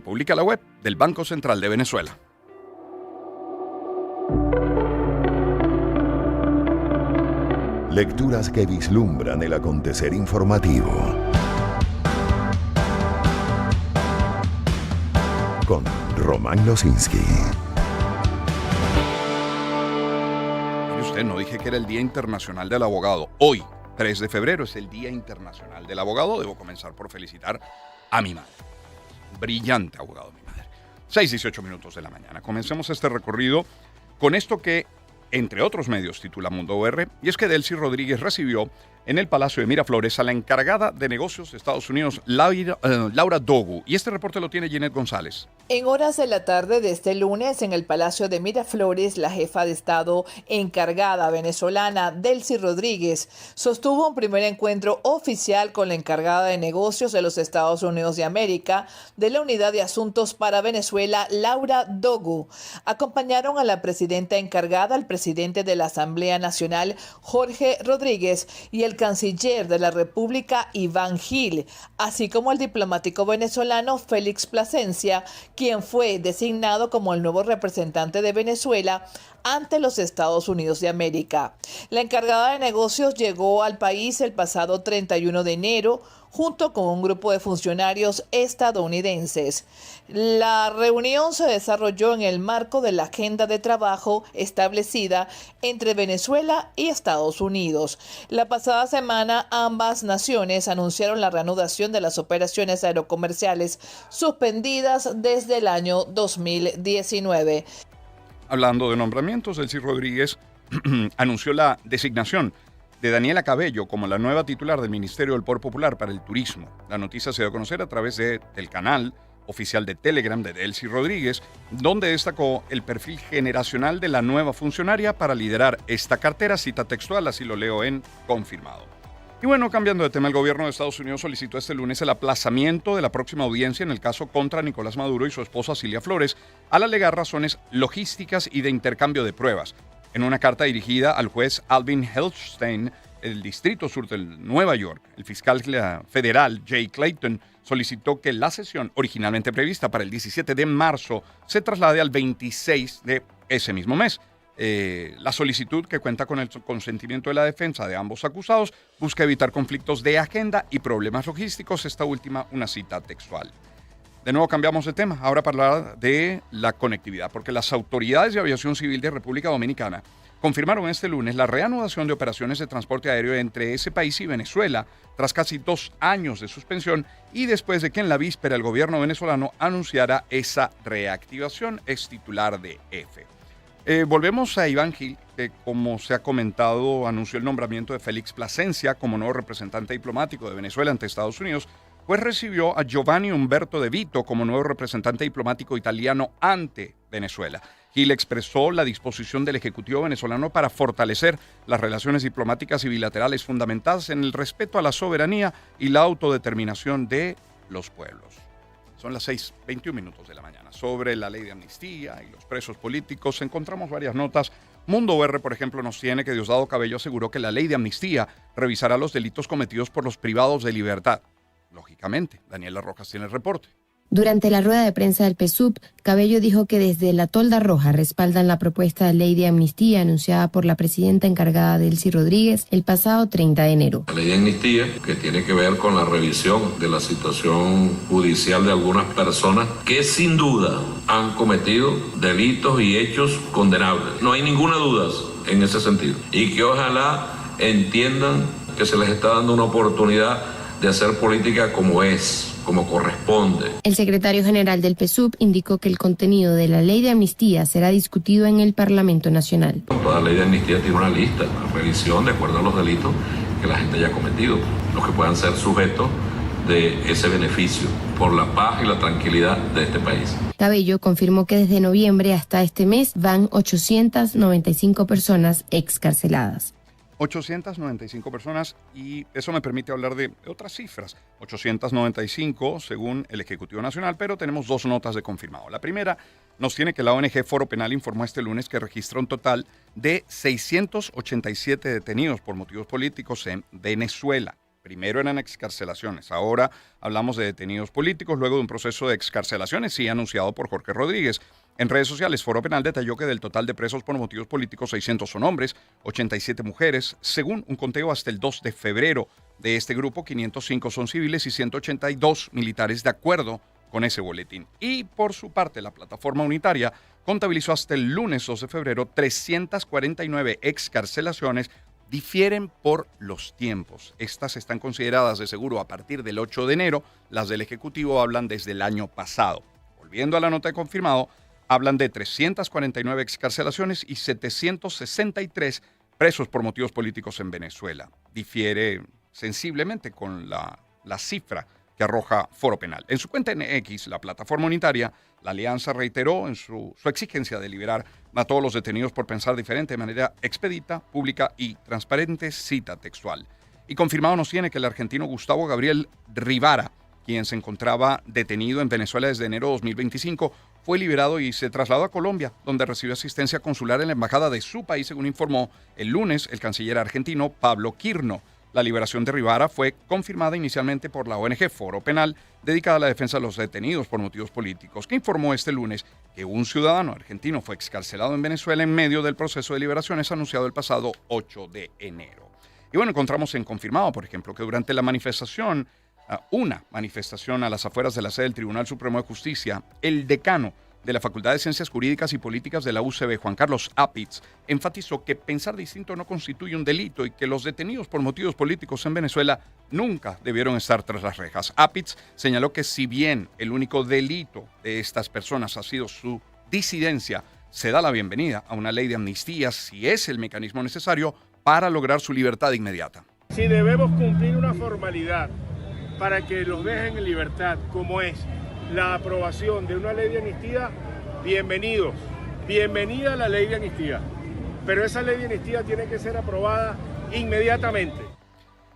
Publica la web del Banco Central de Venezuela. Lecturas que vislumbran el acontecer informativo. Con Román Losinski. Mire usted, no dije que era el Día Internacional del Abogado. Hoy, 3 de febrero, es el Día Internacional del Abogado. Debo comenzar por felicitar a mi madre. Brillante abogado, mi madre. 6:18 minutos de la mañana. Comencemos este recorrido con esto que, entre otros medios, titula Mundo UR, y es que Delcy Rodríguez recibió en el Palacio de Miraflores a la encargada de negocios de Estados Unidos, Laura Dogu. Y este reporte lo tiene Ginette González. En horas de la tarde de este lunes, en el Palacio de Miraflores, la jefa de Estado encargada venezolana, Delcy Rodríguez, sostuvo un primer encuentro oficial con la encargada de negocios de los Estados Unidos de América de la Unidad de Asuntos para Venezuela, Laura Dogu. Acompañaron a la presidenta encargada, el presidente de la Asamblea Nacional, Jorge Rodríguez, y el canciller de la República, Iván Gil, así como el diplomático venezolano Félix Plasencia, quien fue designado como el nuevo representante de Venezuela ante los Estados Unidos de América. La encargada de negocios llegó al país el pasado 31 de enero junto con un grupo de funcionarios estadounidenses. La reunión se desarrolló en el marco de la agenda de trabajo establecida entre Venezuela y Estados Unidos. La pasada semana, ambas naciones anunciaron la reanudación de las operaciones aerocomerciales suspendidas desde el año 2019. Hablando de nombramientos, Delcy Rodríguez anunció la designación de Daniela Cabello como la nueva titular del Ministerio del Poder Popular para el Turismo. La noticia se dio a conocer a través del canal oficial de Telegram de Delcy Rodríguez, donde destacó el perfil generacional de la nueva funcionaria para liderar esta cartera, cita textual, así lo leo en confirmado. Y bueno, cambiando de tema, el gobierno de Estados Unidos solicitó este lunes el aplazamiento de la próxima audiencia en el caso contra Nicolás Maduro y su esposa Cilia Flores, al alegar razones logísticas y de intercambio de pruebas. En una carta dirigida al juez Alvin Helstein, el Distrito Sur de Nueva York, el fiscal federal Jay Clayton solicitó que la sesión originalmente prevista para el 17 de marzo se traslade al 26 de ese mismo mes. La solicitud, que cuenta con el consentimiento de la defensa de ambos acusados, busca evitar conflictos de agenda y problemas logísticos, esta última una cita textual. De nuevo cambiamos de tema, ahora para hablar de la conectividad, porque las autoridades de aviación civil de República Dominicana confirmaron este lunes la reanudación de operaciones de transporte aéreo entre ese país y Venezuela, tras casi 2 años de suspensión y después de que en la víspera el gobierno venezolano anunciara esa reactivación, es titular de EFE. Volvemos a Iván Gil, que como se ha comentado, anunció el nombramiento de Félix Plasencia como nuevo representante diplomático de Venezuela ante Estados Unidos, pues recibió a Giovanni Umberto De Vito como nuevo representante diplomático italiano ante Venezuela. Gil expresó la disposición del Ejecutivo venezolano para fortalecer las relaciones diplomáticas y bilaterales fundamentadas en el respeto a la soberanía y la autodeterminación de los pueblos. Son las 6:21 minutos de la mañana. Sobre la ley de amnistía y los presos políticos encontramos varias notas. Mundo UR, por ejemplo, nos tiene que Diosdado Cabello aseguró que la ley de amnistía revisará los delitos cometidos por los privados de libertad. Lógicamente, Daniela Rojas tiene el reporte. Durante la rueda de prensa del PSUV, Cabello dijo que desde la Tolda Roja respaldan la propuesta de ley de amnistía anunciada por la presidenta encargada Delcy Rodríguez el pasado 30 de enero. La ley de amnistía, que tiene que ver con la revisión de la situación judicial de algunas personas que sin duda han cometido delitos y hechos condenables. No hay ninguna duda en ese sentido. Y que ojalá entiendan que se les está dando una oportunidad de hacer política como es, como corresponde. El secretario general del PSUV indicó que el contenido de la ley de amnistía será discutido en el Parlamento Nacional. Toda ley de amnistía tiene una lista, una revisión de acuerdo a los delitos que la gente haya cometido, los que puedan ser sujetos de ese beneficio por la paz y la tranquilidad de este país. Cabello confirmó que desde noviembre hasta este mes van 895 personas excarceladas. 895 personas, y eso me permite hablar de otras cifras. 895 según el Ejecutivo Nacional, pero tenemos 2 notas de confirmado. La primera nos tiene que la ONG Foro Penal informó este lunes que registra un total de 687 detenidos por motivos políticos en Venezuela. Primero eran excarcelaciones, ahora hablamos de detenidos políticos luego de un proceso de excarcelaciones, sí, anunciado por Jorge Rodríguez. En redes sociales, Foro Penal detalló que del total de presos por motivos políticos, 600 son hombres, 87 mujeres. Según un conteo hasta el 2 de febrero de este grupo, 505 son civiles y 182 militares, de acuerdo con ese boletín. Y por su parte, la plataforma unitaria contabilizó hasta el lunes 2 de febrero 349 excarcelaciones. Difieren por los tiempos. Estas están consideradas de seguro a partir del 8 de enero. Las del Ejecutivo hablan desde el año pasado. Volviendo a la nota de confirmado, hablan de 349 excarcelaciones y 763 presos por motivos políticos en Venezuela. Difiere sensiblemente con la cifra que arroja Foro Penal. En su cuenta en X, la plataforma unitaria, la alianza reiteró en su exigencia de liberar a todos los detenidos por pensar diferente de manera expedita, pública y transparente, cita textual. Y confirmado nos tiene que el argentino Gustavo Gabriel Rivara, quien se encontraba detenido en Venezuela desde enero de 2025, fue liberado y se trasladó a Colombia, donde recibió asistencia consular en la embajada de su país, según informó el lunes el canciller argentino Pablo Quirno. La liberación de Rivara fue confirmada inicialmente por la ONG Foro Penal, dedicada a la defensa de los detenidos por motivos políticos, que informó este lunes que un ciudadano argentino fue excarcelado en Venezuela en medio del proceso de liberaciones anunciado el pasado 8 de enero. Y bueno, encontramos en confirmado, por ejemplo, que durante la manifestación, una manifestación a las afueras de la sede del Tribunal Supremo de Justicia, el decano de la Facultad de Ciencias Jurídicas y Políticas de la UCB, Juan Carlos Apitz, enfatizó que pensar distinto no constituye un delito y que los detenidos por motivos políticos en Venezuela nunca debieron estar tras las rejas. Apitz señaló que si bien el único delito de estas personas ha sido su disidencia, se da la bienvenida a una ley de amnistía si es el mecanismo necesario para lograr su libertad inmediata. Si debemos cumplir una formalidad para que los dejen en libertad, como es la aprobación de una ley de amnistía, bienvenidos. Bienvenida a la ley de amnistía. Pero esa ley de amnistía tiene que ser aprobada inmediatamente.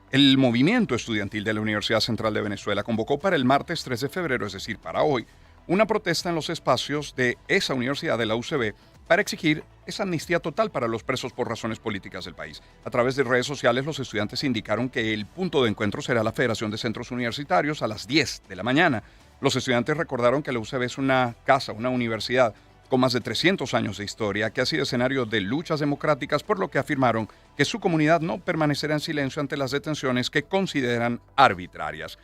El movimiento estudiantil de la Universidad Central de Venezuela convocó para el martes 3 de febrero, es decir, para hoy, una protesta en los espacios de esa universidad de la UCB para exigir esa amnistía total para los presos por razones políticas del país. A través de redes sociales, los estudiantes indicaron que el punto de encuentro será la Federación de Centros Universitarios a las 10 de la mañana. Los estudiantes recordaron que la UCB es una casa, una universidad con más de 300 años de historia, que ha sido escenario de luchas democráticas, por lo que afirmaron que su comunidad no permanecerá en silencio ante las detenciones que consideran arbitrarias.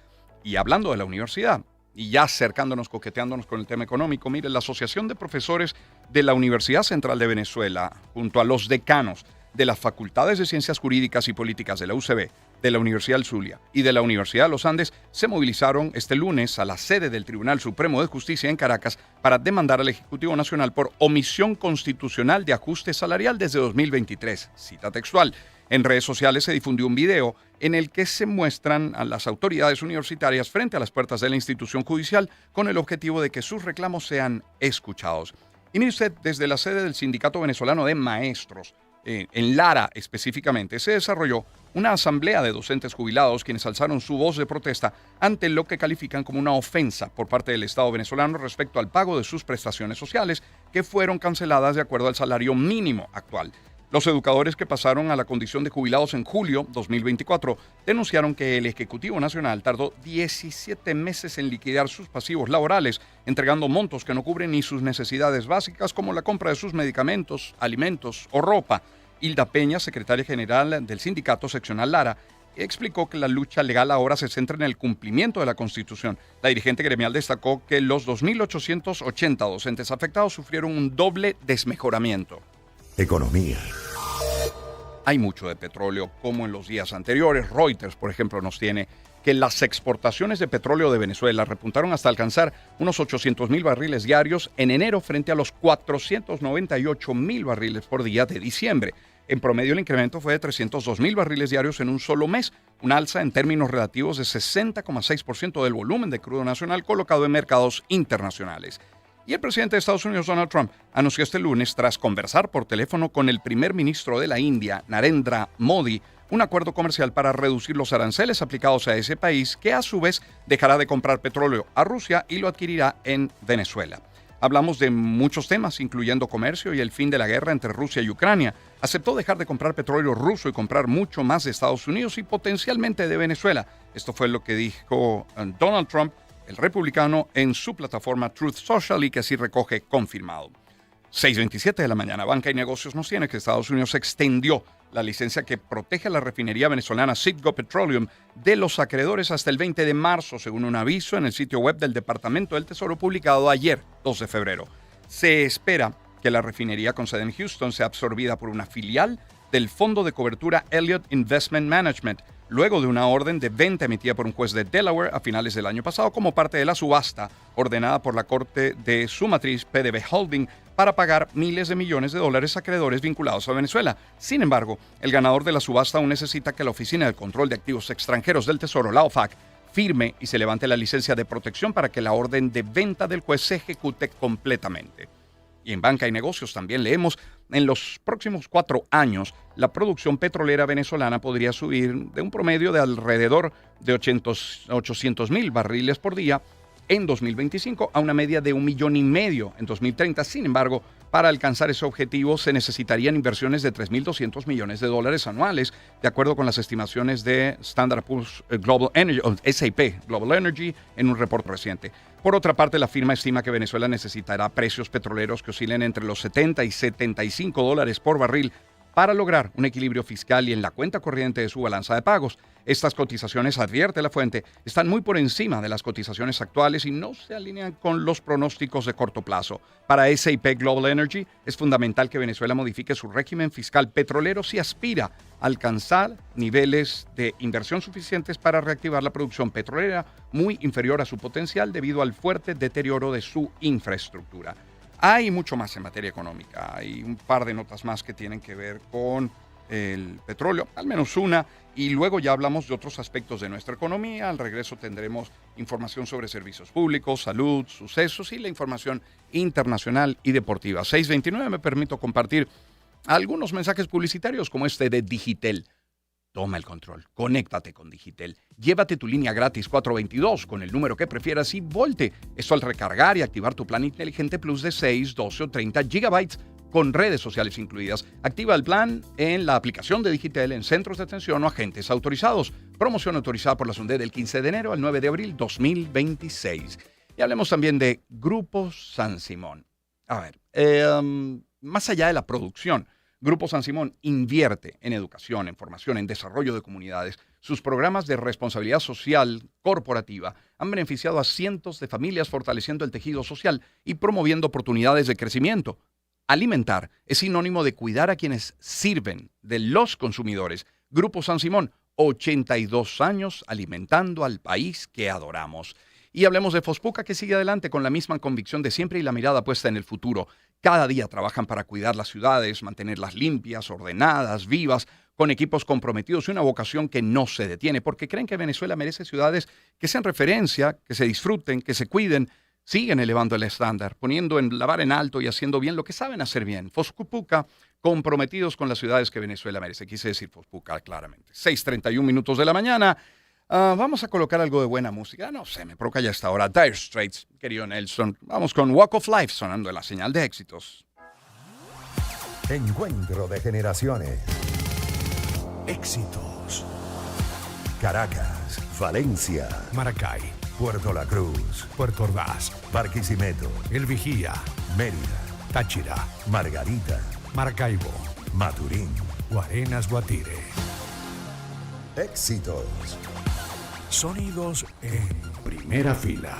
Y hablando de la universidad, y ya acercándonos, coqueteándonos con el tema económico, mire, la Asociación de Profesores de la Universidad Central de Venezuela, junto a los decanos de las Facultades de Ciencias Jurídicas y Políticas de la UCB, de la Universidad del Zulia y de la Universidad de los Andes, se movilizaron este lunes a la sede del Tribunal Supremo de Justicia en Caracas para demandar al Ejecutivo Nacional por omisión constitucional de ajuste salarial desde 2023. Cita textual. En redes sociales se difundió un video en el que se muestran a las autoridades universitarias frente a las puertas de la institución judicial con el objetivo de que sus reclamos sean escuchados. Y mire usted, desde la sede del Sindicato Venezolano de Maestros, en Lara específicamente, se desarrolló una asamblea de docentes jubilados quienes alzaron su voz de protesta ante lo que califican como una ofensa por parte del Estado venezolano respecto al pago de sus prestaciones sociales que fueron canceladas de acuerdo al salario mínimo actual. Los educadores que pasaron a la condición de jubilados en julio 2024 denunciaron que el Ejecutivo Nacional tardó 17 meses en liquidar sus pasivos laborales, entregando montos que no cubren ni sus necesidades básicas como la compra de sus medicamentos, alimentos o ropa. Hilda Peña, secretaria general del sindicato seccional Lara, explicó que la lucha legal ahora se centra en el cumplimiento de la Constitución. La dirigente gremial destacó que los 2.880 docentes afectados sufrieron un doble desmejoramiento. Economía. Hay mucho de petróleo como en los días anteriores. Reuters, por ejemplo, nos tiene que las exportaciones de petróleo de Venezuela repuntaron hasta alcanzar unos 800,000 barriles diarios en enero frente a los 498,000 barriles por día de diciembre. En promedio, el incremento fue de 302,000 barriles diarios en un solo mes, una alza en términos relativos de 60,6% del volumen de crudo nacional colocado en mercados internacionales. Y el presidente de Estados Unidos, Donald Trump, anunció este lunes, tras conversar por teléfono con el primer ministro de la India, Narendra Modi, un acuerdo comercial para reducir los aranceles aplicados a ese país, que a su vez dejará de comprar petróleo a Rusia y lo adquirirá en Venezuela. Hablamos de muchos temas, incluyendo comercio y el fin de la guerra entre Rusia y Ucrania. Aceptó dejar de comprar petróleo ruso y comprar mucho más de Estados Unidos y potencialmente de Venezuela. Esto fue lo que dijo Donald Trump, el republicano, en su plataforma Truth Social y que así recoge confirmado. 6:27 de la mañana. Banca y Negocios nos tiene que Estados Unidos extendió la licencia que protege a la refinería venezolana Citgo Petroleum de los acreedores hasta el 20 de marzo, según un aviso en el sitio web del Departamento del Tesoro publicado ayer, 2 de febrero. Se espera que la refinería con sede en Houston sea absorbida por una filial del fondo de cobertura Elliott Investment Management, luego de una orden de venta emitida por un juez de Delaware a finales del año pasado como parte de la subasta ordenada por la corte de su matriz PDB Holding para pagar miles de millones de dólares a acreedores vinculados a Venezuela. Sin embargo, el ganador de la subasta aún necesita que la Oficina de Control de Activos Extranjeros del Tesoro, la OFAC, firme y se levante la licencia de protección para que la orden de venta del juez se ejecute completamente. Y en Banca y Negocios también leemos, en los próximos 4 años, la producción petrolera venezolana podría subir de un promedio de alrededor de 800,000 barriles por día en 2025 a una media de 1,5 millones en 2030. Sin embargo, para alcanzar ese objetivo se necesitarían inversiones de $3,200 millones anuales, de acuerdo con las estimaciones de Standard & Poor's Global Energy, o S&P Global Energy, en un reporte reciente. Por otra parte, la firma estima que Venezuela necesitará precios petroleros que oscilen entre los $70 y $75 por barril para lograr un equilibrio fiscal y en la cuenta corriente de su balanza de pagos. Estas cotizaciones, advierte la fuente, están muy por encima de las cotizaciones actuales y no se alinean con los pronósticos de corto plazo. Para S&P Global Energy es fundamental que Venezuela modifique su régimen fiscal petrolero si aspira a alcanzar niveles de inversión suficientes para reactivar la producción petrolera muy inferior a su potencial debido al fuerte deterioro de su infraestructura. Hay mucho más en materia económica. Hay un par de notas más que tienen que ver con el petróleo, al menos una, y luego ya hablamos de otros aspectos de nuestra economía. Al regreso tendremos información sobre servicios públicos, salud, sucesos y la información internacional y deportiva. 6:29, me permito compartir algunos mensajes publicitarios como este de Digitel. Toma el control, conéctate con Digitel. Llévate tu línea gratis 422 con el número que prefieras y volte. Esto al recargar y activar tu plan inteligente Plus de 6, 12 o 30 gigabytes con redes sociales incluidas. Activa el plan en la aplicación de Digitel en centros de atención o agentes autorizados. Promoción autorizada por la SUNDE del 15 de enero al 9 de abril 2026. Y hablemos también de Grupo San Simón. A ver, más allá de la producción, Grupo San Simón invierte en educación, en formación, en desarrollo de comunidades. Sus programas de responsabilidad social corporativa han beneficiado a cientos de familias fortaleciendo el tejido social y promoviendo oportunidades de crecimiento. Alimentar es sinónimo de cuidar a quienes sirven, de los consumidores. Grupo San Simón, 82 años alimentando al país que adoramos. Y hablemos de Fospuca, que sigue adelante con la misma convicción de siempre y la mirada puesta en el futuro. Cada día trabajan para cuidar las ciudades, mantenerlas limpias, ordenadas, vivas, con equipos comprometidos y una vocación que no se detiene, porque creen que Venezuela merece ciudades que sean referencia, que se disfruten, que se cuiden. Siguen elevando el estándar, poniendo la vara en alto y haciendo bien lo que saben hacer bien. Fospuca, comprometidos con las ciudades que Venezuela merece. Quise decir Fospuca claramente. 6:31 de la mañana. Vamos a colocar algo de buena música. No sé, me provoca ya esta hora. Dire Straits, querido Nelson. Vamos con Walk of Life sonando en la señal de éxitos. Encuentro de generaciones. Éxitos. Caracas, Valencia, Maracay, Puerto La Cruz, Puerto Ordaz, Barquisimeto, El Vigía, Mérida, Táchira, Margarita, Maracaibo, Maturín. Guarenas, Guatire. Éxitos. Sonidos en primera fila.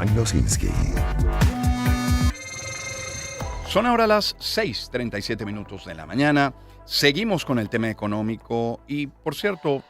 Juan Losinski. Son ahora las 6:37 minutos de la mañana. Seguimos con el tema económico y, por cierto,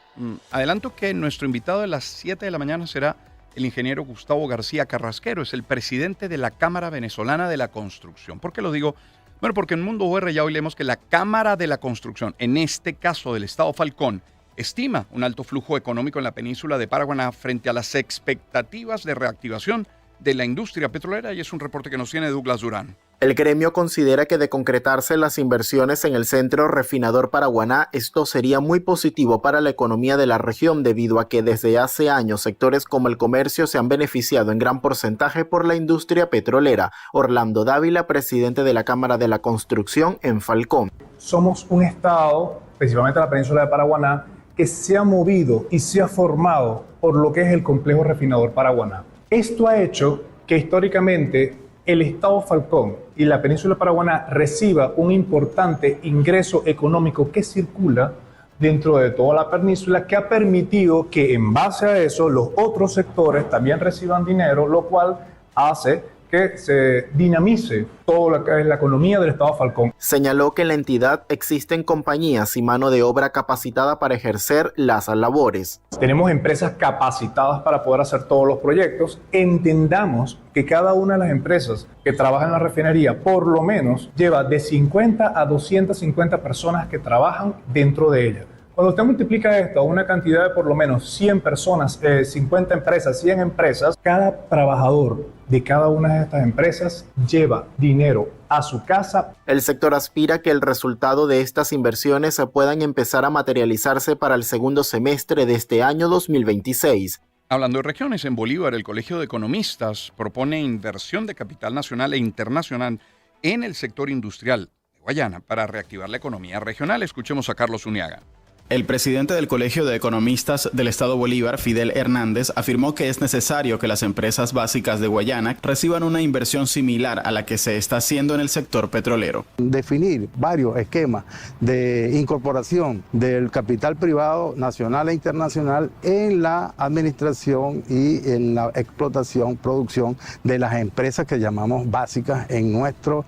adelanto que nuestro invitado de las 7 de la mañana será el ingeniero Gustavo García Carrasquero. Es el presidente de la Cámara Venezolana de la Construcción. ¿Por qué lo digo? Bueno, porque en Mundo UR ya hoy leemos que la Cámara de la Construcción, en este caso del Estado Falcón, estima un alto flujo económico en la península de Paraguaná frente a las expectativas de reactivación de la industria petrolera, y es un reporte que nos tiene Douglas Durán. El gremio considera que de concretarse las inversiones en el centro refinador Paraguaná, esto sería muy positivo para la economía de la región, debido a que desde hace años sectores como el comercio se han beneficiado en gran porcentaje por la industria petrolera. Orlando Dávila, presidente de la Cámara de la Construcción en Falcón. Somos un estado, principalmente la península de Paraguaná, que se ha movido y se ha formado por lo que es el complejo refinador Paraguaná. Esto ha hecho que históricamente el estado Falcón y la península de Paraguaná reciba un importante ingreso económico que circula dentro de toda la península, que ha permitido que en base a eso los otros sectores también reciban dinero, lo cual hace que se dinamice toda la economía del estado Falcón. Señaló que en la entidad existen compañías y mano de obra capacitada para ejercer las labores. Tenemos empresas capacitadas para poder hacer todos los proyectos. Entendamos que cada una de las empresas que trabajan en la refinería por lo menos lleva de 50 a 250 personas que trabajan dentro de ella. Cuando usted multiplica esto a una cantidad de por lo menos 100 personas, 50 empresas, 100 empresas, cada trabajador de cada una de estas empresas lleva dinero a su casa. El sector aspira que el resultado de estas inversiones se puedan empezar a materializarse para el segundo semestre de este año 2026. Hablando de regiones, en Bolívar, el Colegio de Economistas propone inversión de capital nacional e internacional en el sector industrial de Guayana para reactivar la economía regional. Escuchemos a Carlos Uniaga. El presidente del Colegio de Economistas del Estado Bolívar, Fidel Hernández, afirmó que es necesario que las empresas básicas de Guayana reciban una inversión similar a la que se está haciendo en el sector petrolero. Definir varios esquemas de incorporación del capital privado nacional e internacional en la administración y en la explotación, producción de las empresas que llamamos básicas en nuestro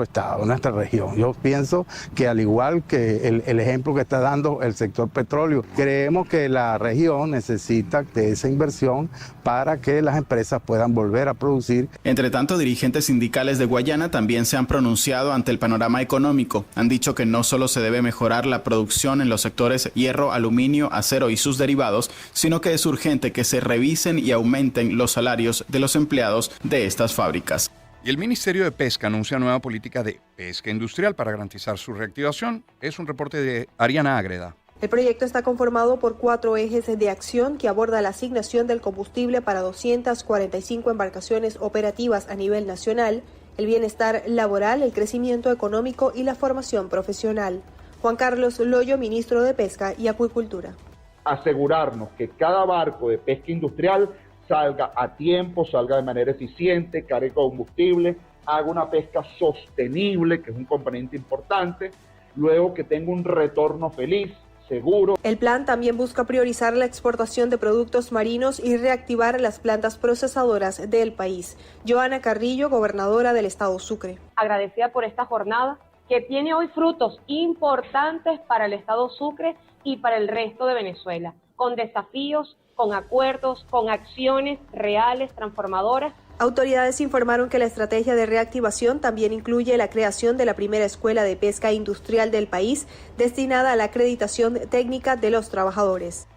estado, en nuestra región. Yo pienso que al igual que el ejemplo que está dando el sector petróleo, creemos que la región necesita de esa inversión para que las empresas puedan volver a producir. Entre tanto, dirigentes sindicales de Guayana también se han pronunciado ante el panorama económico. Han dicho que no solo se debe mejorar la producción en los sectores hierro, aluminio, acero y sus derivados, sino que es urgente que se revisen y aumenten los salarios de los empleados de estas fábricas. Y el Ministerio de Pesca anuncia nueva política de pesca industrial para garantizar su reactivación. Es un reporte de Ariana Ágreda. El proyecto está conformado por 4 ejes de acción que aborda la asignación del combustible para 245 embarcaciones operativas a nivel nacional, el bienestar laboral, el crecimiento económico y la formación profesional. Juan Carlos Loyo, ministro de Pesca y Acuicultura. Asegurarnos que cada barco de pesca industrial salga a tiempo, salga de manera eficiente, cargue combustible, haga una pesca sostenible, que es un componente importante, luego que tenga un retorno feliz, seguro. El plan también busca priorizar la exportación de productos marinos y reactivar las plantas procesadoras del país. Joana Carrillo, gobernadora del estado Sucre. Agradecida por esta jornada que tiene hoy frutos importantes para el estado Sucre y para el resto de Venezuela, con desafíos, con acuerdos, con acciones reales, transformadoras. Autoridades informaron que la estrategia de reactivación también incluye la creación de la primera escuela de pesca industrial del país, destinada a la acreditación técnica de los trabajadores.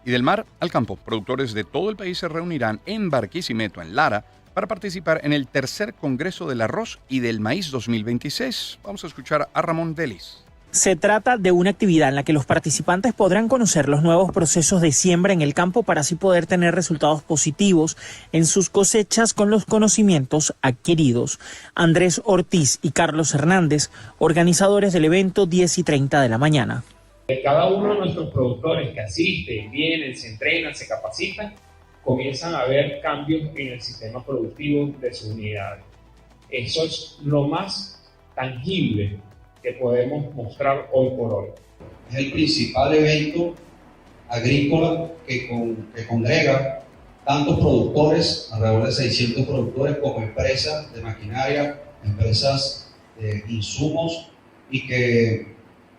Y del mar al campo, productores de todo el país se reunirán en Barquisimeto, en Lara, para participar en el tercer Congreso del Arroz y del Maíz 2026. Vamos a escuchar a Ramón Vélez. Se trata de una actividad en la que los participantes podrán conocer los nuevos procesos de siembra en el campo para así poder tener resultados positivos en sus cosechas con los conocimientos adquiridos. Andrés Ortiz y Carlos Hernández, organizadores del evento 10 y 30 de la mañana. Cada uno de nuestros productores que asisten, vienen, se entrenan, se capacitan, comienzan a ver cambios en el sistema productivo de sus unidades. Eso es lo más tangible que podemos mostrar hoy por hoy. Es el principal evento agrícola que congrega tanto productores, alrededor de 600 productores, como empresas de maquinaria, empresas de insumos, y que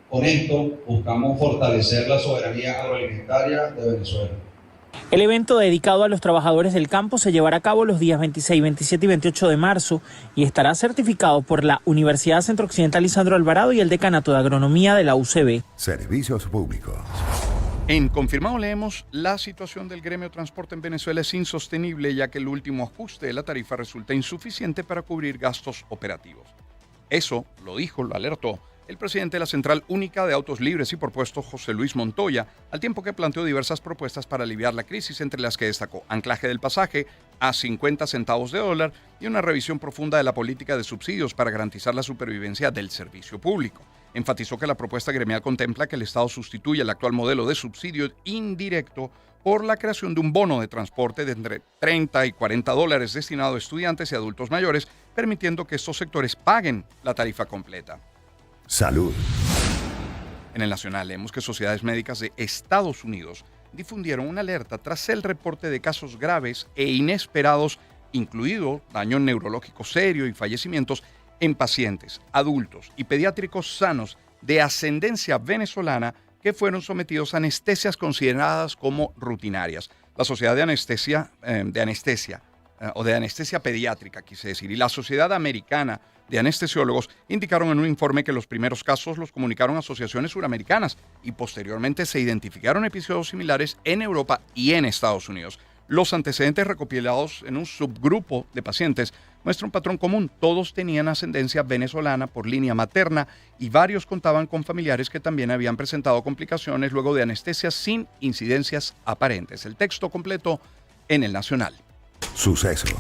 con esto buscamos fortalecer la soberanía agroalimentaria de Venezuela. El evento dedicado a los trabajadores del campo se llevará a cabo los días 26, 27 y 28 de marzo y estará certificado por la Universidad Centro Occidental Lisandro Alvarado y el Decanato de Agronomía de la UCB. Servicios públicos. En Confirmado leemos: la situación del gremio transporte en Venezuela es insostenible, ya que el último ajuste de la tarifa resulta insuficiente para cubrir gastos operativos. Eso lo alertó el presidente de la Central Única de Autos Libres y Propuestos, José Luis Montoya, al tiempo que planteó diversas propuestas para aliviar la crisis, entre las que destacó anclaje del pasaje a 50 centavos de dólar y una revisión profunda de la política de subsidios para garantizar la supervivencia del servicio público. Enfatizó que la propuesta gremial contempla que el Estado sustituya el actual modelo de subsidio indirecto por la creación de un bono de transporte de entre 30 y 40 dólares destinado a estudiantes y adultos mayores, permitiendo que estos sectores paguen la tarifa completa. Salud. En el Nacional leemos que sociedades médicas de Estados Unidos difundieron una alerta tras el reporte de casos graves e inesperados, incluido daño neurológico serio y fallecimientos en pacientes, adultos y pediátricos sanos de ascendencia venezolana que fueron sometidos a anestesias consideradas como rutinarias. La Sociedad de Anestesia Pediátrica, quise decir, y la Sociedad Americana de Anestesiólogos indicaron en un informe que los primeros casos los comunicaron asociaciones suramericanas y posteriormente se identificaron episodios similares en Europa y en Estados Unidos. Los antecedentes recopilados en un subgrupo de pacientes muestran un patrón común. Todos tenían ascendencia venezolana por línea materna y varios contaban con familiares que también habían presentado complicaciones luego de anestesias sin incidencias aparentes. El texto completo en El Nacional. Sucesos.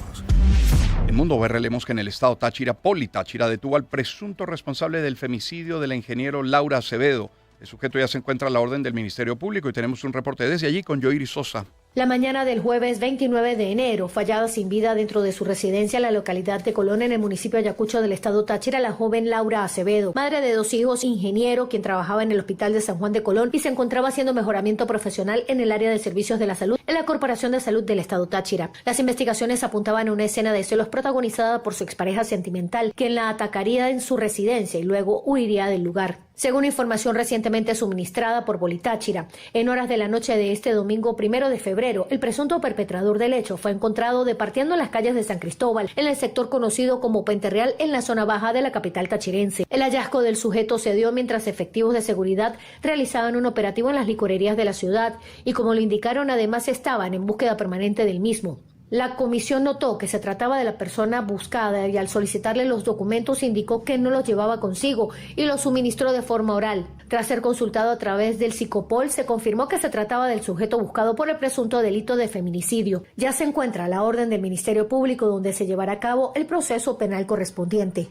En Mundo BR leemos que en el estado Táchira, Poli Táchira detuvo al presunto responsable del femicidio de la ingeniero Laura Acevedo. El sujeto ya se encuentra a la orden del Ministerio Público y tenemos un reporte desde allí con Yoiri Sosa. La mañana del jueves 29 de enero, fallada sin vida dentro de su residencia en la localidad de Colón, en el municipio de Ayacucho del estado Táchira, la joven Laura Acevedo, madre de 2 hijos, ingeniero, quien trabajaba en el Hospital de San Juan de Colón y se encontraba haciendo mejoramiento profesional en el área de servicios de la salud en la Corporación de Salud del estado Táchira. Las investigaciones apuntaban a una escena de celos protagonizada por su expareja sentimental, quien la atacaría en su residencia y luego huiría del lugar. Según información recientemente suministrada por Poli Táchira, en horas de la noche de este domingo 1 de febrero, el presunto perpetrador del hecho fue encontrado departiendo en las calles de San Cristóbal, en el sector conocido como Puente Real, en la zona baja de la capital tachirense. El hallazgo del sujeto se dio mientras efectivos de seguridad realizaban un operativo en las licorerías de la ciudad y, como lo indicaron, además estaban en búsqueda permanente del mismo. La comisión notó que se trataba de la persona buscada y al solicitarle los documentos indicó que no los llevaba consigo y los suministró de forma oral. Tras ser consultado a través del Psicopol, se confirmó que se trataba del sujeto buscado por el presunto delito de feminicidio. Ya se encuentra a la orden del Ministerio Público, donde se llevará a cabo el proceso penal correspondiente.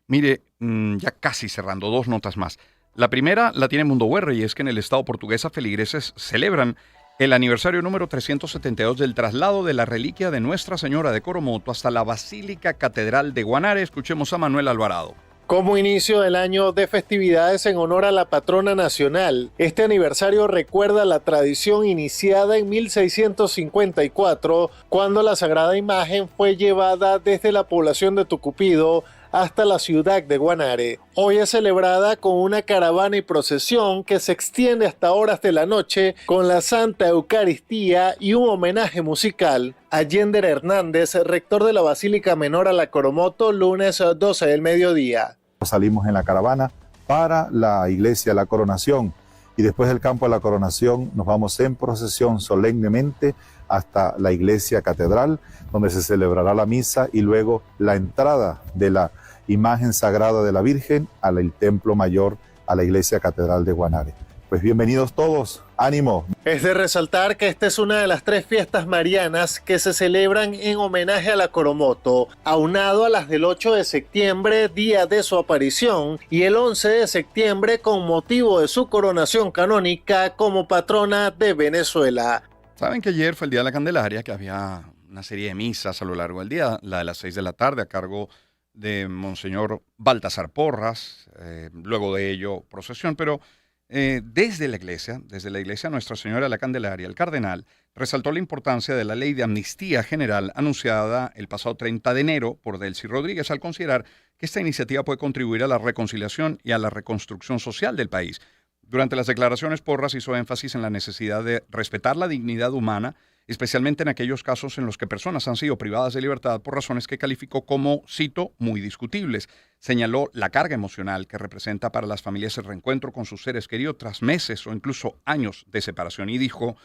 Mire, ya casi cerrando, 2 notas más. La primera la tiene Mundo BR y es que en el estado portuguesa feligreses celebran el aniversario número 372 del traslado de la reliquia de Nuestra Señora de Coromoto hasta la Basílica Catedral de Guanare. Escuchemos a Manuel Alvarado. Como inicio del año de festividades en honor a la patrona nacional, este aniversario recuerda la tradición iniciada en 1654, cuando la sagrada imagen fue llevada desde la población de Tucupido hasta la ciudad de Guanare. Hoy es celebrada con una caravana y procesión que se extiende hasta horas de la noche con la Santa Eucaristía y un homenaje musical a Yender Hernández, rector de la Basílica Menor a la Coromoto, lunes 12 del mediodía. Salimos en la caravana para la iglesia de la Coronación y después del campo de la Coronación nos vamos en procesión solemnemente hasta la iglesia catedral, donde se celebrará la misa y luego la entrada de la imagen sagrada de la Virgen al templo mayor, a la iglesia catedral de Guanare. Pues bienvenidos todos, ánimo. Es de resaltar que esta es una de las 3 fiestas marianas que se celebran en homenaje a la Coromoto, aunado a las del 8 de septiembre, día de su aparición, y el 11 de septiembre con motivo de su coronación canónica como patrona de Venezuela. Saben que ayer fue el Día de la Candelaria, que había una serie de misas a lo largo del día, la de las 6 de la tarde a cargo de Monseñor Baltasar Porras, luego de ello procesión, pero Desde la iglesia Nuestra Señora de la Candelaria, el cardenal resaltó la importancia de la ley de amnistía general anunciada el pasado 30 de enero por Delcy Rodríguez al considerar que esta iniciativa puede contribuir a la reconciliación y a la reconstrucción social del país. Durante las declaraciones, Porras hizo énfasis en la necesidad de respetar la dignidad humana, especialmente en aquellos casos en los que personas han sido privadas de libertad por razones que calificó como, cito, muy discutibles. Señaló la carga emocional que representa para las familias el reencuentro con sus seres queridos tras meses o incluso años de separación y dijo,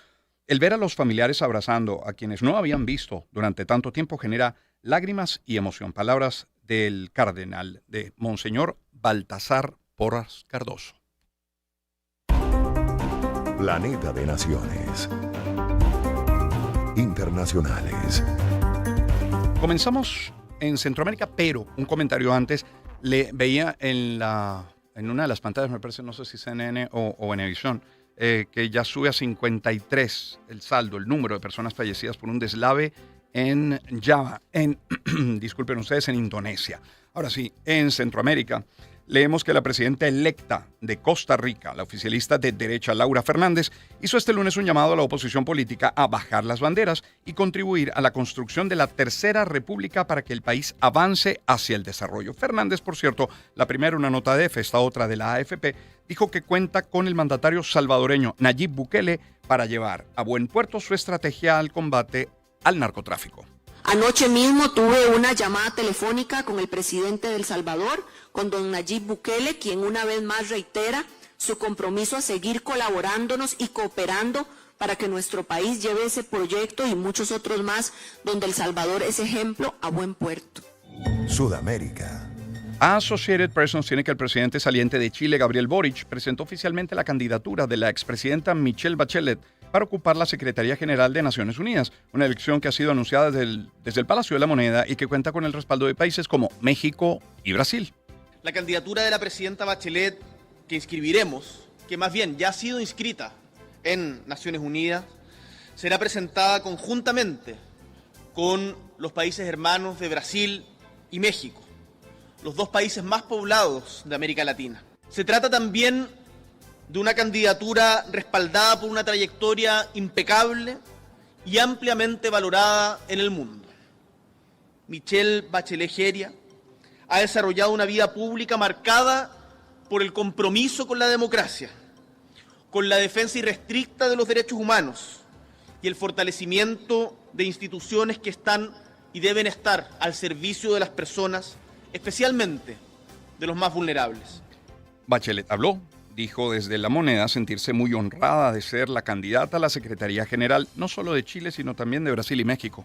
el ver a los familiares abrazando a quienes no habían visto durante tanto tiempo genera lágrimas y emoción. Palabras del cardenal, de Monseñor Baltasar Porras Cardoso. Planeta de Naciones Internacionales. Comenzamos en Centroamérica, pero un comentario antes. Le veía en una de las pantallas, me parece, no sé si CNN o Venevisión, que ya sube a 53 el saldo, el número de personas fallecidas por un deslave en Java, disculpen ustedes, en Indonesia. Ahora sí, en Centroamérica, leemos que la presidenta electa de Costa Rica, la oficialista de derecha Laura Fernández, hizo este lunes un llamado a la oposición política a bajar las banderas y contribuir a la construcción de la Tercera República para que el país avance hacia el desarrollo. Fernández, por cierto, la primera una nota de EFE, esta otra de la AFP, dijo que cuenta con el mandatario salvadoreño Nayib Bukele para llevar a buen puerto su estrategia al combate al narcotráfico. Anoche mismo tuve una llamada telefónica con el presidente de El Salvador, con don Nayib Bukele, quien una vez más reitera su compromiso a seguir colaborándonos y cooperando para que nuestro país lleve ese proyecto y muchos otros más, donde El Salvador es ejemplo, a buen puerto. Sudamérica. Associated Press nos tiene que el presidente saliente de Chile, Gabriel Boric, presentó oficialmente la candidatura de la expresidenta Michelle Bachelet para ocupar la Secretaría General de Naciones Unidas, una elección que ha sido anunciada desde el Palacio de la Moneda y que cuenta con el respaldo de países como México y Brasil. La candidatura de la presidenta Bachelet que inscribiremos, que más bien ya ha sido inscrita en Naciones Unidas, será presentada conjuntamente con los países hermanos de Brasil y México, los dos países más poblados de América Latina. Se trata también de una candidatura respaldada por una trayectoria impecable y ampliamente valorada en el mundo. Michelle Bachelet Jeria ha desarrollado una vida pública marcada por el compromiso con la democracia, con la defensa irrestricta de los derechos humanos y el fortalecimiento de instituciones que están y deben estar al servicio de las personas, especialmente de los más vulnerables. Bachelet habló, dijo desde La Moneda sentirse muy honrada de ser la candidata a la Secretaría General, no solo de Chile, sino también de Brasil y México.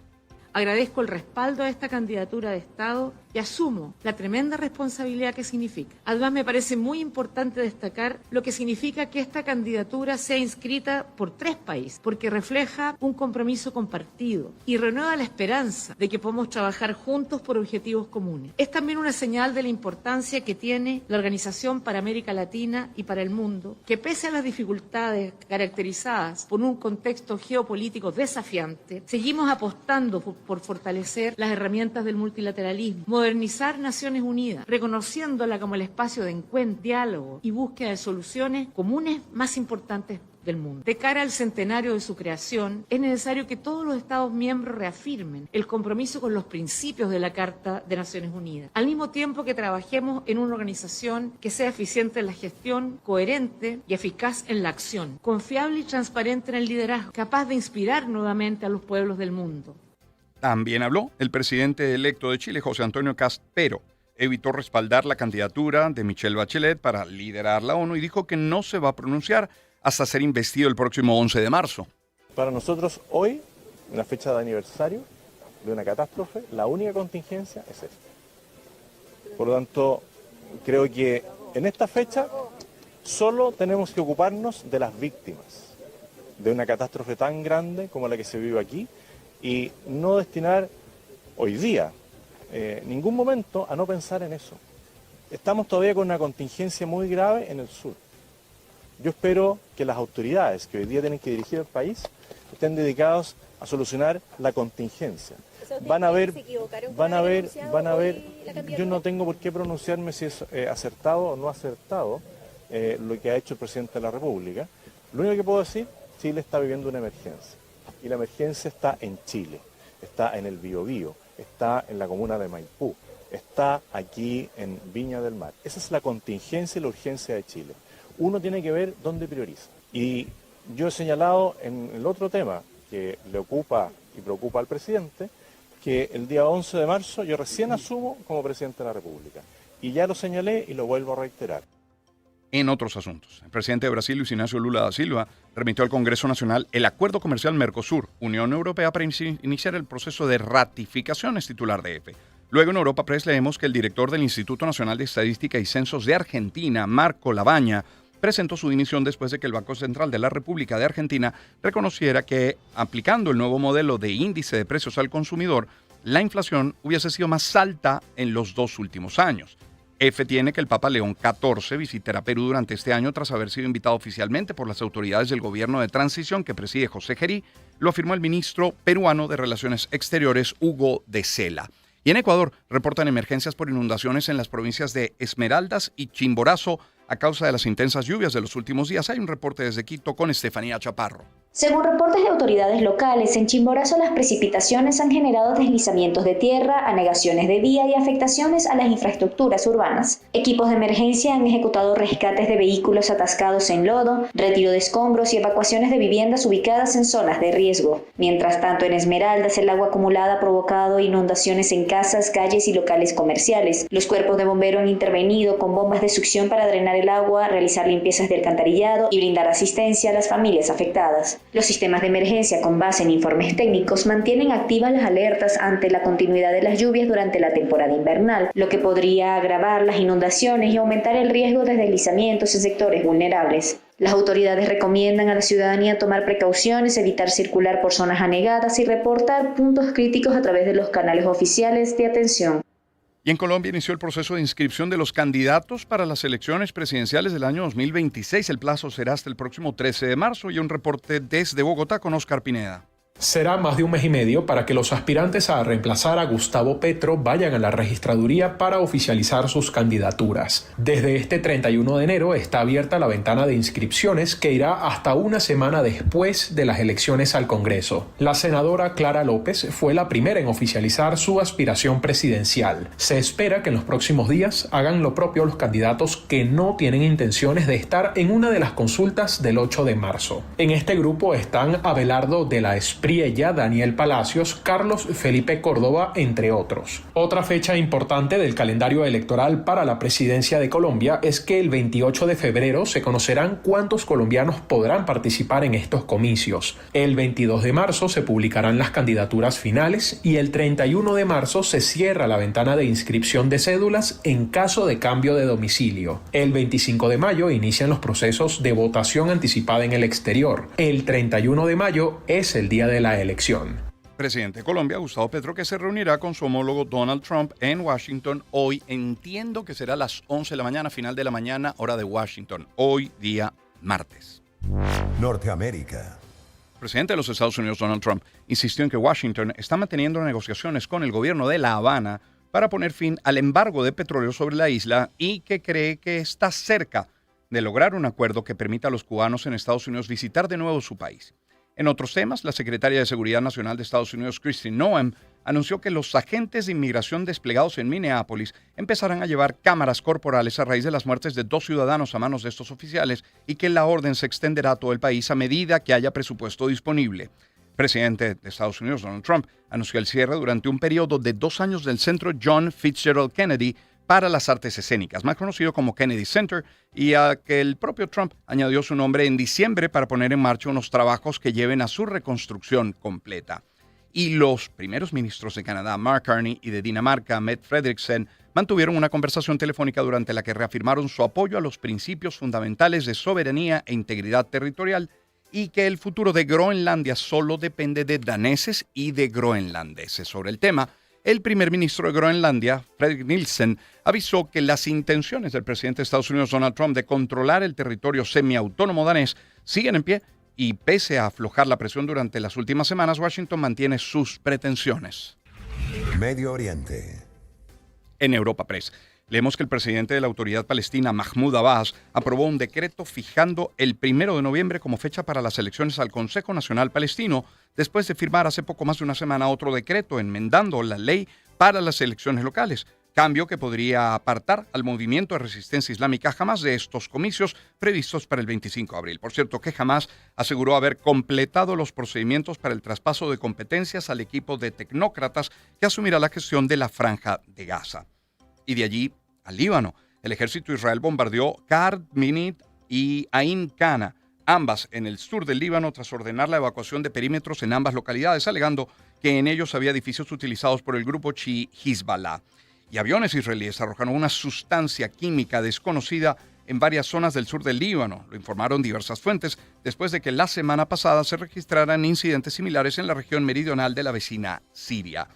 Agradezco el respaldo a esta candidatura de Estado y asumo la tremenda responsabilidad que significa. Además, me parece muy importante destacar lo que significa que esta candidatura sea inscrita por 3 países, porque refleja un compromiso compartido y renueva la esperanza de que podamos trabajar juntos por objetivos comunes. Es también una señal de la importancia que tiene la Organización para América Latina y para el mundo, que pese a las dificultades caracterizadas por un contexto geopolítico desafiante, seguimos apostando por fortalecer las herramientas del multilateralismo, modernizar Naciones Unidas, reconociéndola como el espacio de encuentro, diálogo y búsqueda de soluciones comunes más importantes del mundo. De cara al centenario de su creación, es necesario que todos los Estados miembros reafirmen el compromiso con los principios de la Carta de Naciones Unidas, al mismo tiempo que trabajemos en una organización que sea eficiente en la gestión, coherente y eficaz en la acción, confiable y transparente en el liderazgo, capaz de inspirar nuevamente a los pueblos del mundo. También habló el presidente electo de Chile, José Antonio Kast, pero evitó respaldar la candidatura de Michelle Bachelet para liderar la ONU y dijo que no se va a pronunciar hasta ser investido el próximo 11 de marzo. Para nosotros hoy, en la fecha de aniversario de una catástrofe, la única contingencia es esta. Por lo tanto, creo que en esta fecha solo tenemos que ocuparnos de las víctimas de una catástrofe tan grande como la que se vive aquí, y no destinar hoy día ningún momento a no pensar en eso. Estamos todavía con una contingencia muy grave en el sur. Yo espero que las autoridades que hoy día tienen que dirigir el país estén dedicados a solucionar la contingencia. Van a ver, yo no tengo por qué pronunciarme si es acertado o no acertado, lo que ha hecho el presidente de la República. Lo único que puedo decir, Chile está viviendo una emergencia. Y la emergencia está en Chile, está en el Biobío, está en la comuna de Maipú, está aquí en Viña del Mar. Esa es la contingencia y la urgencia de Chile. Uno tiene que ver dónde prioriza. Y yo he señalado en el otro tema que le ocupa y preocupa al presidente, que el día 11 de marzo yo recién asumo como presidente de la República. Y ya lo señalé y lo vuelvo a reiterar. En otros asuntos, el presidente de Brasil, Luis Ignacio Lula da Silva, remitió al Congreso Nacional el Acuerdo Comercial Mercosur-Unión Europea para iniciar el proceso de ratificación, es titular de EFE. Luego en Europa Press leemos que el director del Instituto Nacional de Estadística y Censos de Argentina, Marco Labaña, presentó su dimisión después de que el Banco Central de la República de Argentina reconociera que, aplicando el nuevo modelo de índice de precios al consumidor, la inflación hubiese sido más alta en los 2 últimos años. EFE tiene que el Papa León XIV visitará Perú durante este año tras haber sido invitado oficialmente por las autoridades del gobierno de transición que preside José Gerí, lo afirmó el ministro peruano de Relaciones Exteriores, Hugo de Sela. Y en Ecuador reportan emergencias por inundaciones en las provincias de Esmeraldas y Chimborazo a causa de las intensas lluvias de los últimos días. Hay un reporte desde Quito con Estefanía Chaparro. Según reportes de autoridades locales, en Chimborazo las precipitaciones han generado deslizamientos de tierra, anegaciones de vía y afectaciones a las infraestructuras urbanas. Equipos de emergencia han ejecutado rescates de vehículos atascados en lodo, retiro de escombros y evacuaciones de viviendas ubicadas en zonas de riesgo. Mientras tanto, en Esmeraldas el agua acumulada ha provocado inundaciones en casas, calles y locales comerciales. Los cuerpos de bomberos han intervenido con bombas de succión para drenar el agua, realizar limpiezas de alcantarillado y brindar asistencia a las familias afectadas. Los sistemas de emergencia con base en informes técnicos mantienen activas las alertas ante la continuidad de las lluvias durante la temporada invernal, lo que podría agravar las inundaciones y aumentar el riesgo de deslizamientos en sectores vulnerables. Las autoridades recomiendan a la ciudadanía tomar precauciones, evitar circular por zonas anegadas y reportar puntos críticos a través de los canales oficiales de atención. Y en Colombia inició el proceso de inscripción de los candidatos para las elecciones presidenciales del año 2026. El plazo será hasta el próximo 13 de marzo. Y un reporte desde Bogotá con Oscar Pineda. Será más de un mes y medio para que los aspirantes a reemplazar a Gustavo Petro vayan a la registraduría para oficializar sus candidaturas. Desde este 31 de enero está abierta la ventana de inscripciones que irá hasta una semana después de las elecciones al Congreso. La senadora Clara López fue la primera en oficializar su aspiración presidencial. Se espera que en los próximos días hagan lo propio los candidatos que no tienen intenciones de estar en una de las consultas del 8 de marzo. En este grupo están Abelardo de la Espriella, Daniel Palacios, Carlos Felipe Córdoba, entre otros. Otra fecha importante del calendario electoral para la presidencia de Colombia es que el 28 de febrero se conocerán cuántos colombianos podrán participar en estos comicios. El 22 de marzo se publicarán las candidaturas finales y el 31 de marzo se cierra la ventana de inscripción de cédulas en caso de cambio de domicilio. El 25 de mayo inician los procesos de votación anticipada en el exterior. El 31 de mayo es el día de la elección. Presidente de Colombia, Gustavo Petro, que se reunirá con su homólogo Donald Trump en Washington hoy. Entiendo que será a las 11 de la mañana, final de la mañana, hora de Washington. Hoy, día martes. Norteamérica. El presidente de los Estados Unidos, Donald Trump, insistió en que Washington está manteniendo negociaciones con el gobierno de La Habana para poner fin al embargo de petróleo sobre la isla y que cree que está cerca de lograr un acuerdo que permita a los cubanos en Estados Unidos visitar de nuevo su país. En otros temas, la secretaria de Seguridad Nacional de Estados Unidos, Kristi Noem, anunció que los agentes de inmigración desplegados en Minneapolis empezarán a llevar cámaras corporales a raíz de las muertes de 2 ciudadanos a manos de estos oficiales y que la orden se extenderá a todo el país a medida que haya presupuesto disponible. El presidente de Estados Unidos, Donald Trump, anunció el cierre durante un periodo de 2 años del Centro John Fitzgerald Kennedy para las Artes Escénicas, más conocido como Kennedy Center, y a que el propio Trump añadió su nombre en diciembre para poner en marcha unos trabajos que lleven a su reconstrucción completa. Y los primeros ministros de Canadá, Mark Carney, y de Dinamarca, Mette Frederiksen, mantuvieron una conversación telefónica durante la que reafirmaron su apoyo a los principios fundamentales de soberanía e integridad territorial y que el futuro de Groenlandia solo depende de daneses y de groenlandeses. Sobre el tema, el primer ministro de Groenlandia, Fredrik Nielsen, avisó que las intenciones del presidente de Estados Unidos, Donald Trump, de controlar el territorio semiautónomo danés siguen en pie y pese a aflojar la presión durante las últimas semanas, Washington mantiene sus pretensiones. Medio Oriente. En Europa Press. Leemos que el presidente de la Autoridad Palestina, Mahmoud Abbas, aprobó un decreto fijando el 1 de noviembre como fecha para las elecciones al Consejo Nacional Palestino, después de firmar hace poco más de una semana otro decreto enmendando la ley para las elecciones locales. Cambio que podría apartar al movimiento de resistencia islámica Hamas de estos comicios previstos para el 25 de abril. Por cierto, que Hamas aseguró haber completado los procedimientos para el traspaso de competencias al equipo de tecnócratas que asumirá la gestión de la Franja de Gaza. Y de allí al Líbano, el ejército de Israel bombardeó Khan Minit y Ain Kana, ambas en el sur del Líbano, tras ordenar la evacuación de perímetros en ambas localidades, alegando que en ellos había edificios utilizados por el grupo chií Hezbollah. Y aviones israelíes arrojaron una sustancia química desconocida en varias zonas del sur del Líbano, lo informaron diversas fuentes, después de que la semana pasada se registraran incidentes similares en la región meridional de la vecina Siria.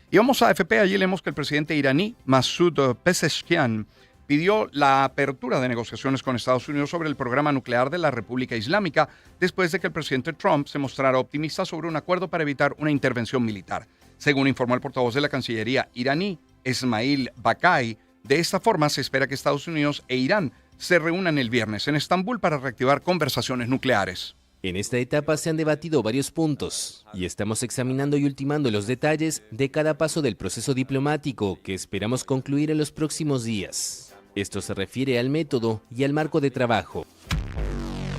Y vamos a AFP, allí leemos que el presidente iraní Masoud Pezeshkian pidió la apertura de negociaciones con Estados Unidos sobre el programa nuclear de la República Islámica, después de que el presidente Trump se mostrara optimista sobre un acuerdo para evitar una intervención militar. Según informó el portavoz de la Cancillería iraní, Esmail Bakai, de esta forma se espera que Estados Unidos e Irán se reúnan el viernes en Estambul para reactivar conversaciones nucleares. En esta etapa se han debatido varios puntos y estamos examinando y ultimando los detalles de cada paso del proceso diplomático que esperamos concluir en los próximos días. Esto se refiere al método y al marco de trabajo.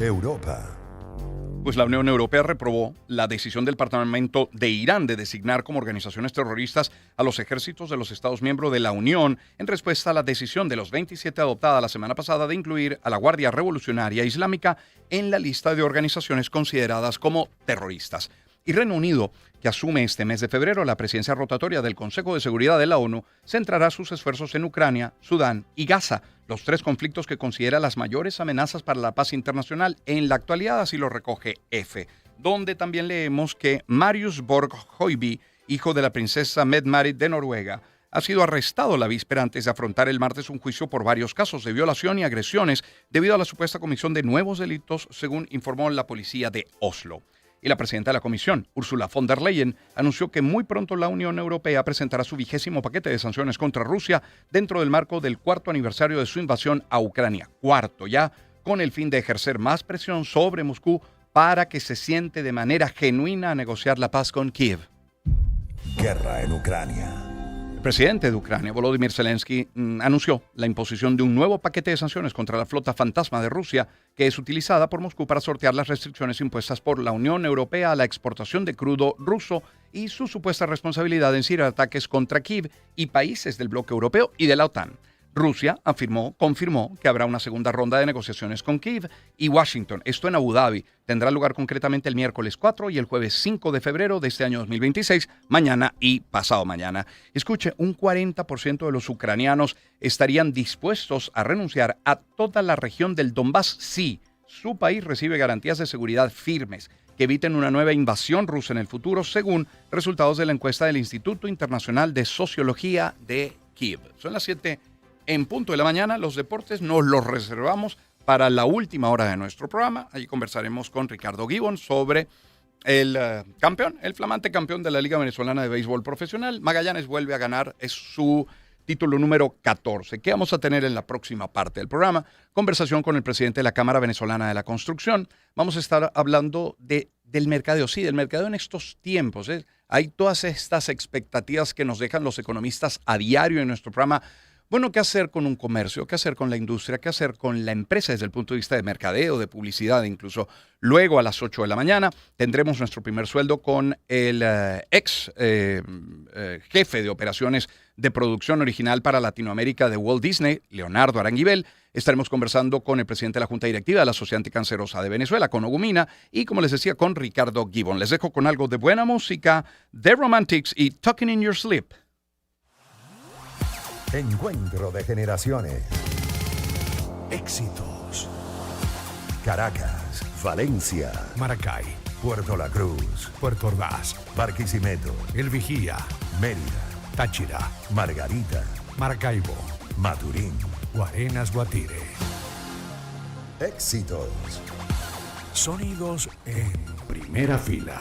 Europa. Pues la Unión Europea reprobó la decisión del Parlamento de Irán de designar como organizaciones terroristas a los ejércitos de los Estados miembros de la Unión en respuesta a la decisión de los 27 adoptada la semana pasada de incluir a la Guardia Revolucionaria Islámica en la lista de organizaciones consideradas como terroristas. Y Reino Unido, que asume este mes de febrero la presidencia rotatoria del Consejo de Seguridad de la ONU, centrará sus esfuerzos en Ucrania, Sudán y Gaza, los tres conflictos que considera las mayores amenazas para la paz internacional en la actualidad, así lo recoge EFE, donde también leemos que Marius Borg Høiby, hijo de la princesa Mette-Marit de Noruega, ha sido arrestado la víspera antes de afrontar el martes un juicio por varios casos de violación y agresiones debido a la supuesta comisión de nuevos delitos, según informó la policía de Oslo. Y la presidenta de la Comisión, Ursula von der Leyen, anunció que muy pronto la Unión Europea presentará su 20º paquete de sanciones contra Rusia dentro del marco del 4º aniversario de su invasión a Ucrania. Cuarto ya, con el fin de ejercer más presión sobre Moscú para que se siente de manera genuina a negociar la paz con Kiev. Guerra en Ucrania. El presidente de Ucrania, Volodymyr Zelensky, anunció la imposición de un nuevo paquete de sanciones contra la flota fantasma de Rusia, que es utilizada por Moscú para sortear las restricciones impuestas por la Unión Europea a la exportación de crudo ruso y su supuesta responsabilidad en ciberataques contra Kiev y países del bloque europeo y de la OTAN. Rusia confirmó que habrá una segunda ronda de negociaciones con Kiev y Washington. Esto en Abu Dhabi. Tendrá lugar concretamente el miércoles 4 y el jueves 5 de febrero de este año 2026, mañana y pasado mañana. Escuche, un 40% de los ucranianos estarían dispuestos a renunciar a toda la región del Donbass si su país recibe garantías de seguridad firmes que eviten una nueva invasión rusa en el futuro, según resultados de la encuesta del Instituto Internacional de Sociología de Kiev. Son las 7 en punto de la mañana. Los deportes nos los reservamos para la última hora de nuestro programa. Allí conversaremos con Ricardo Gibbon sobre el flamante campeón de la Liga Venezolana de Béisbol Profesional. Magallanes vuelve a ganar, es su título número 14. ¿Qué vamos a tener en la próxima parte del programa? Conversación con el presidente de la Cámara Venezolana de la Construcción. Vamos a estar hablando del mercadeo, sí, del mercadeo en estos tiempos. Hay todas estas expectativas que nos dejan los economistas a diario en nuestro programa. Bueno, ¿qué hacer con un comercio? ¿Qué hacer con la industria? ¿Qué hacer con la empresa desde el punto de vista de mercadeo, de publicidad incluso? Luego a las 8 de la mañana tendremos nuestro primer sueldo con el ex jefe de operaciones de producción original para Latinoamérica de Walt Disney, Leonardo Aranguibel. Estaremos conversando con el presidente de la Junta Directiva de la Sociedad Anticancerosa de Venezuela, con Ogumina, y como les decía, con Ricardo Gibbon. Les dejo con algo de buena música, The Romantics y Talking in Your Sleep. Encuentro de generaciones. Éxitos. Caracas, Valencia, Maracay, Puerto La Cruz, Puerto Ordaz, Barquisimeto, El Vigía, Mérida, Táchira, Margarita, Maracaibo, Maturín, Guarenas, Guatire. Éxitos. Sonidos en primera fila.